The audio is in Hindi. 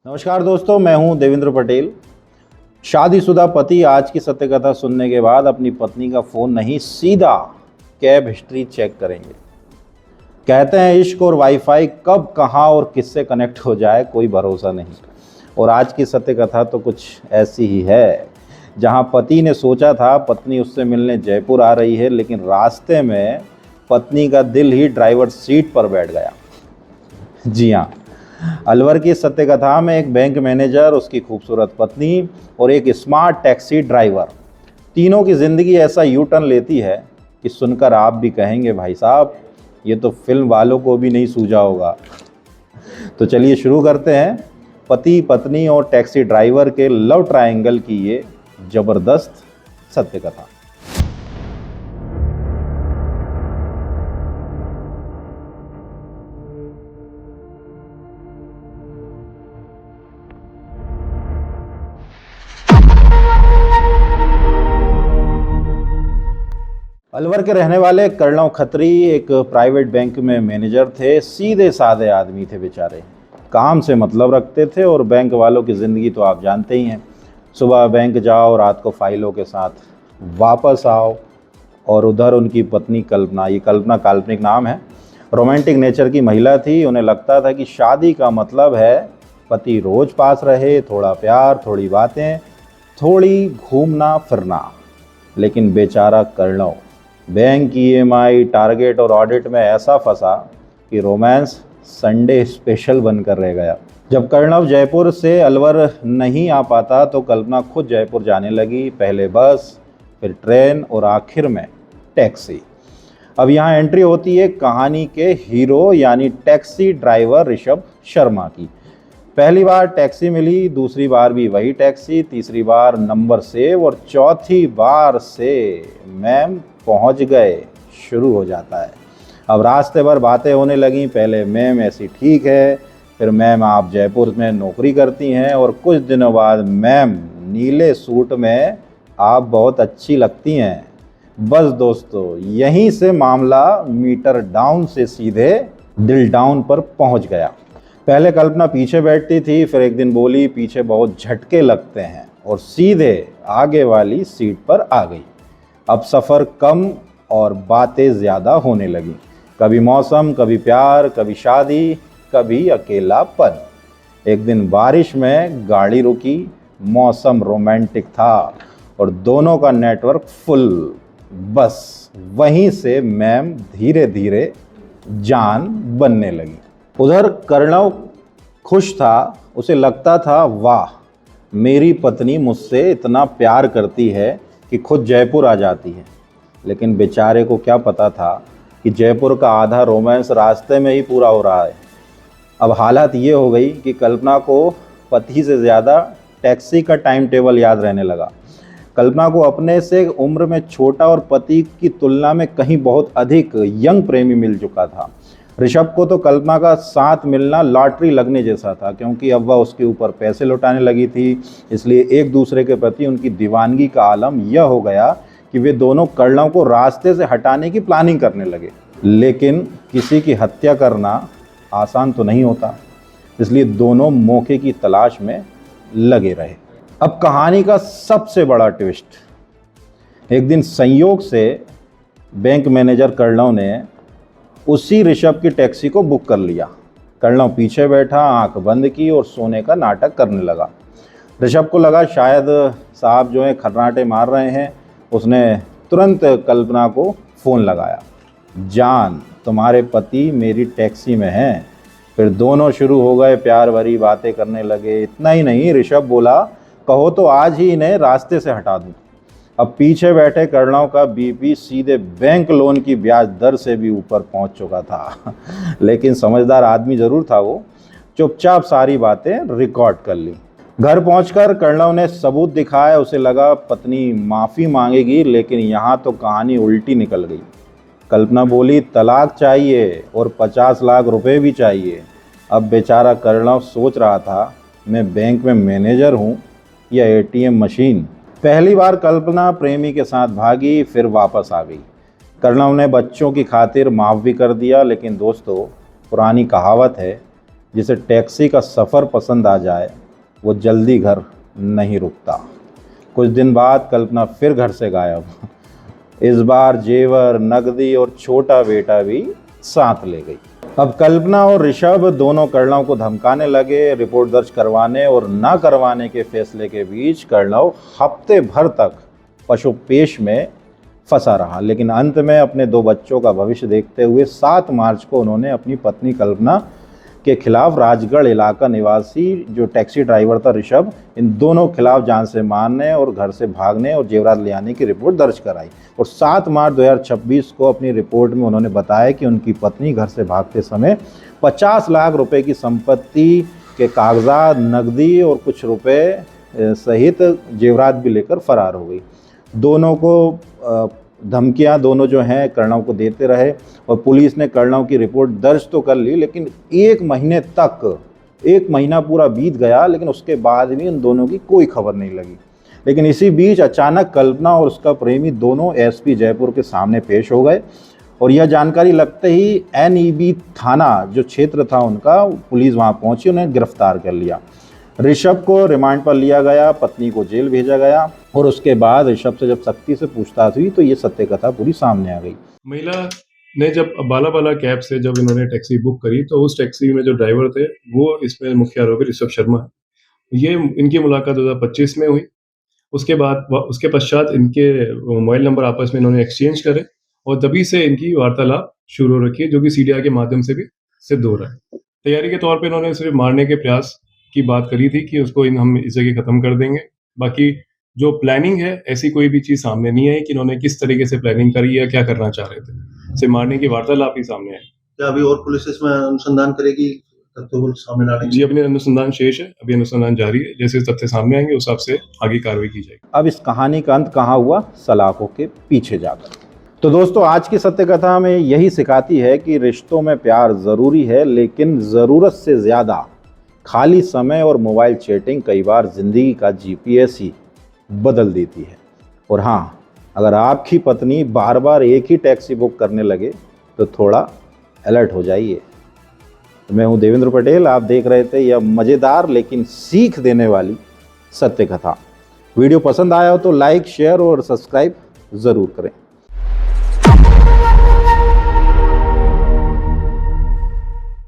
नमस्कार दोस्तों, मैं हूं देवेंद्र पटेल। शादीशुदा पति आज की सत्य कथा सुनने के बाद अपनी पत्नी का फ़ोन नहीं, सीधा कैब हिस्ट्री चेक करेंगे। कहते हैं इश्क और वाईफाई कब कहां और किससे कनेक्ट हो जाए कोई भरोसा नहीं। और आज की सत्य कथा तो कुछ ऐसी ही है, जहां पति ने सोचा था पत्नी उससे मिलने जयपुर आ रही है, लेकिन रास्ते में पत्नी का दिल ही ड्राइवर सीट पर बैठ गया। जी हाँ, अलवर की सत्य कथा में एक बैंक मैनेजर, उसकी खूबसूरत पत्नी और एक स्मार्ट टैक्सी ड्राइवर, तीनों की ज़िंदगी ऐसा यू टर्न लेती है कि सुनकर आप भी कहेंगे भाई साहब, ये तो फिल्म वालों को भी नहीं सूझा होगा। तो चलिए शुरू करते हैं पति पत्नी और टैक्सी ड्राइवर के लव ट्रायंगल की ये ज़बरदस्त सत्य कथा। अलवर के रहने वाले कर्णव खत्री एक प्राइवेट बैंक में मैनेजर थे। सीधे साधे आदमी थे बेचारे, काम से मतलब रखते थे और बैंक वालों की ज़िंदगी तो आप जानते ही हैं। सुबह बैंक जाओ, रात को फाइलों के साथ वापस आओ। और उधर उनकी पत्नी कल्पना, ये कल्पना काल्पनिक नाम है, रोमांटिक नेचर की महिला थी। उन्हें लगता था कि शादी का मतलब है पति रोज़ पास रहे, थोड़ा प्यार, थोड़ी बातें, थोड़ी घूमना फिरना। लेकिन बेचारा कर्णव बैंक की ईएमआई, टारगेट और ऑडिट में ऐसा फंसा कि रोमांस संडे स्पेशल बनकर रह गया। जब कर्णव जयपुर से अलवर नहीं आ पाता तो कल्पना खुद जयपुर जाने लगी। पहले बस, फिर ट्रेन और आखिर में टैक्सी। अब यहाँ एंट्री होती है कहानी के हीरो यानी टैक्सी ड्राइवर ऋषभ शर्मा की। पहली बार टैक्सी मिली, दूसरी बार भी वही टैक्सी, तीसरी बार नंबर सेव और चौथी बार से मैम पहुंच गए शुरू हो जाता है। अब रास्ते भर बातें होने लगी। पहले मैम ऐसी ठीक है, फिर मैम आप जयपुर में नौकरी करती हैं, और कुछ दिनों बाद मैम नीले सूट में आप बहुत अच्छी लगती हैं। बस दोस्तों, यहीं से मामला मीटर डाउन से सीधे दिल डाउन पर पहुंच गया। पहले कल्पना पीछे बैठती थी, फिर एक दिन बोली पीछे बहुत झटके लगते हैं, और सीधे आगे वाली सीट पर आ गई। अब सफ़र कम और बातें ज़्यादा होने लगी। कभी मौसम, कभी प्यार, कभी शादी, कभी अकेलापन। एक दिन बारिश में गाड़ी रुकी, मौसम रोमांटिक था और दोनों का नेटवर्क फुल। बस वहीं से मैम धीरे धीरे जान बनने लगी। उधर कर्णव खुश था। उसे लगता था वाह, मेरी पत्नी मुझसे इतना प्यार करती है कि खुद जयपुर आ जाती है। लेकिन बेचारे को क्या पता था कि जयपुर का आधा रोमांस रास्ते में ही पूरा हो रहा है। अब हालत ये हो गई कि कल्पना को पति से ज़्यादा टैक्सी का टाइम टेबल याद रहने लगा। कल्पना को अपने से उम्र में छोटा और पति की तुलना में कहीं बहुत अधिक यंग प्रेमी मिल चुका था। ऋषभ को तो कल्पना का साथ मिलना लॉटरी लगने जैसा था, क्योंकि अब वह उसके ऊपर पैसे लौटाने लगी थी। इसलिए एक दूसरे के प्रति उनकी दीवानगी का आलम यह हो गया कि वे दोनों कर्णव को रास्ते से हटाने की प्लानिंग करने लगे। लेकिन किसी की हत्या करना आसान तो नहीं होता, इसलिए दोनों मौके की तलाश में लगे रहे। अब कहानी का सबसे बड़ा ट्विस्ट। एक दिन संयोग से बैंक मैनेजर कर्णव ने उसी ऋषभ की टैक्सी को बुक कर लिया। कर्णव पीछे बैठा, आंख बंद की और सोने का नाटक करने लगा। ऋषभ को लगा शायद साहब जो है खर्राटे मार रहे हैं। उसने तुरंत कल्पना को फ़ोन लगाया, जान तुम्हारे पति मेरी टैक्सी में हैं। फिर दोनों शुरू हो गए प्यार भरी बातें करने लगे। इतना ही नहीं, ऋषभ बोला कहो तो आज ही इन्हें रास्ते से हटा दूँ। अब पीछे बैठे कर्णव का बीपी सीधे बैंक लोन की ब्याज दर से भी ऊपर पहुंच चुका था। लेकिन समझदार आदमी ज़रूर था वो। चुपचाप सारी बातें रिकॉर्ड कर ली। घर पहुंचकर कर्णव ने सबूत दिखाया। उसे लगा पत्नी माफ़ी मांगेगी, लेकिन यहाँ तो कहानी उल्टी निकल गई। कल्पना बोली तलाक चाहिए और 50 लाख रुपए भी चाहिए। अब बेचारा कर्णव सोच रहा था मैं बैंक में मैनेजर हूँ या एटीएम मशीन। पहली बार कल्पना प्रेमी के साथ भागी, फिर वापस आ गई। कर्णव ने बच्चों की खातिर माफ़ भी कर दिया। लेकिन दोस्तों, पुरानी कहावत है जिसे टैक्सी का सफ़र पसंद आ जाए वो जल्दी घर नहीं रुकता। कुछ दिन बाद कल्पना फिर घर से गायब। इस बार जेवर, नकदी और छोटा बेटा भी साथ ले गई। अब कल्पना और ऋषभ दोनों कर्णव को धमकाने लगे। रिपोर्ट दर्ज करवाने और ना करवाने के फैसले के बीच कर्णव हफ्ते भर तक पशुपेश में फंसा रहा, लेकिन अंत में अपने 2 बच्चों का भविष्य देखते हुए 7 मार्च को उन्होंने अपनी पत्नी कल्पना के खिलाफ राजगढ़ इलाका निवासी जो टैक्सी ड्राइवर था ऋषभ, इन दोनों खिलाफ जान से मारने और घर से भागने और जेवरात ले आने की रिपोर्ट दर्ज कराई। और 7 मार्च 2026 को अपनी रिपोर्ट में उन्होंने बताया कि उनकी पत्नी घर से भागते समय 50 लाख रुपए की संपत्ति के कागजात, नकदी और कुछ रुपए सहित जेवरात भी लेकर फरार हो गई। दोनों को धमकियां दोनों जो हैं कर्णव को देते रहे और पुलिस ने कर्णव की रिपोर्ट दर्ज तो कर ली, लेकिन 1 महीने तक, 1 महीना पूरा बीत गया, लेकिन उसके बाद भी उन दोनों की कोई खबर नहीं लगी। लेकिन इसी बीच अचानक कल्पना और उसका प्रेमी दोनों एसपी जयपुर के सामने पेश हो गए और यह जानकारी लगते ही NEB थाना जो क्षेत्र था उनका, पुलिस वहां पहुंची, उन्हें गिरफ्तार कर लिया। ऋषभ को रिमांड पर लिया गया, पत्नी को जेल भेजा गया और उसके बाद ऋषभ से जब सख्ती से पूछताछ हुई तो ये सत्य कथा पूरी सामने आ गई। महिला ने जब बाला कैब से जब इन्होंने टैक्सी बुक करी तो उस टैक्सी में जो ड्राइवर थे वो इसमें मुख्य आरोपी ऋषभ शर्मा है। ये इनकी मुलाकात 2025 में हुई। उसके पश्चात इनके मोबाइल नंबर आपस में इन्होंने एक्सचेंज करे और तभी से इनकी वार्तालाप शुरू हो रखी है, जो कि CDR के माध्यम से भी सिद्ध हो रहा है। तैयारी के तौर पे इन्होंने सिर्फ मारने के प्रयास की बात करी थी कि उसको हम इस जगह खत्म कर देंगे। बाकी जो प्लानिंग है ऐसी कोई भी चीज सामने नहीं आई कि इन्होंने किस तरीके से प्लानिंग करी या क्या करना चाह रहे थे। सिर्फ मारने की वार्तालाप ही सामने आई। क्या अभी और पुलिस इसमें अनुसंधान करेगी, तथ्यों को सामने लाने? जी, अपने अनुसंधान शेष है, अभी अनुसंधान जारी है। जैसे तथ्य सामने आएंगे उस हिसाब से आगे कार्रवाई की जाएगी। अब इस कहानी का अंत कहाँ हुआ? सलाखों के पीछे जाकर। तो दोस्तों, आज की सत्य कथा में यही सिखाती है कि रिश्तों में प्यार ज़रूरी है, लेकिन ज़रूरत से ज़्यादा खाली समय और मोबाइल चैटिंग कई बार ज़िंदगी का GPS ही बदल देती है। और हाँ, अगर आपकी पत्नी बार बार एक ही टैक्सी बुक करने लगे तो थोड़ा अलर्ट हो जाइए। तो मैं हूँ देवेंद्र पटेल, आप देख रहे थे यह मज़ेदार लेकिन सीख देने वाली सत्य कथा। वीडियो पसंद आया हो तो लाइक, शेयर और सब्सक्राइब ज़रूर करें।